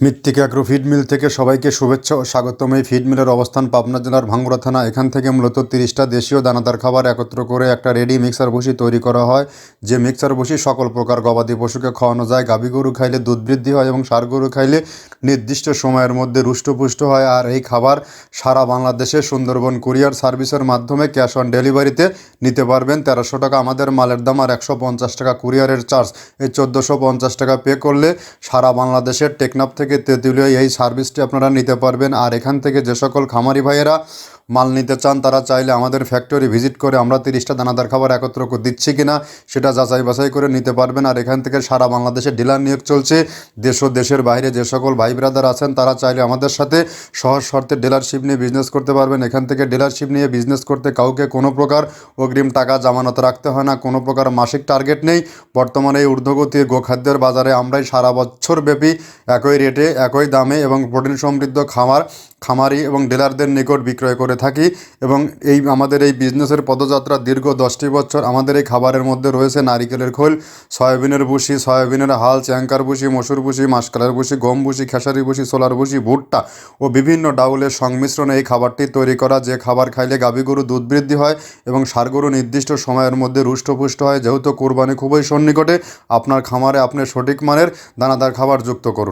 মৃত্তিকা agro feed mill থেকে সবাইকে শুভেচ্ছা ও স্বাগতম। এই ফিড মিলের অবস্থান পাবনা জেলার ভাঙ্গুড়া থানা। এখান থেকে মূলত 30টা দেশীয় দানাদার খাবার একত্র করে একটা রেডি মিক্সার ভুসি তৈরি করা হয়। যে মিক্সার ভুসি সকল প্রকার গবাদি পশুকে খাওয়ানো যায়। গাভী গরু খাইলে দুধ বৃদ্ধি হয় এবং ষাঁড় গরু খাইলে নির্দিষ্ট সময়ের মধ্যে রুষ্টপুষ্ট হয়। আর এই খাবার সারা বাংলাদেশে সুন্দরবন কুরিয়ার সার্ভিসের মাধ্যমে ক্যাশ অন ডেলিভারিতে নিতে পারবেন। 1300 টাকা আমাদের মালের দাম, আর 150 টাকা কুরিয়ারের চার্জ। এই 1450 টাকা পে করলে সারা বাংলাদেশের টেকনাফ থেকে তেঁতুলিয়া এই সার্ভিসটি আপনারা নিতে পারবেন। আর এখান থেকে যে সকল খামারি ভাইয়েরা মাল নিতে চান তারা চাইলে আমাদের ফ্যাক্টরি ভিজিট করে আমরা 30টা দানাদার খাবার একত্র দিচ্ছি কিনা সেটা যাচাই বাছাই করে নিতে পারবেন। আর এখান থেকে সারা বাংলাদেশে ডিলার নিয়োগ চলছে। দেশ ও দেশের বাইরে যে সকল ভাই ব্রাদার আছেন তারা চাইলে আমাদের সাথে সহজ শর্তে ডিলারশিপ নিয়ে বিজনেস করতে পারবেন। এখান থেকে ডিলারশিপ নিয়ে বিজনেস করতে কাউকে কোনো প্রকার অগ্রিম টাকা জামানত রাখতে হয় না, কোনো প্রকার মাসিক টার্গেট নেই। বর্তমানে এই ঊর্ধ্বগতির গোখাদ্যের বাজারে আমরাই সারা বছর ব্যাপী একই রেটে একই দামে এবং প্রোটিন সমৃদ্ধ খামারি এবং ডিলারদের নিকট বিক্রয় করে থাকি। এবং আমাদের এই বিজনেসের পদযাত্রা দীর্ঘ 10টি বছর। আমাদের এই খাবারের মধ্যে রয়েছে নারিকেলের খোল, সয়াবিনের ভুসি, সয়াবিনের হাল, চ্যাঙ্কার ভুসি, মসুর ভুসি, মাসকালের ভুসি, গম ভুসি, খেসারি ভুসি, সোলার ভুসি, ভুট্টা ও বিভিন্ন ডাউলের সংমিশ্রণে এই খাবারটি তৈরি করা। যে খাবার খাইলে গাভী গরু দুধ বৃদ্ধি হয় এবং ষাঁড় গরু নির্দিষ্ট সময়ের মধ্যে রুষ্টপুষ্ট হয়। যেহেতু কোরবানি খুবই সন্নিকটে, আপনার খামারে আপনি সঠিক মানের দানাদার খাবার যুক্ত করুন।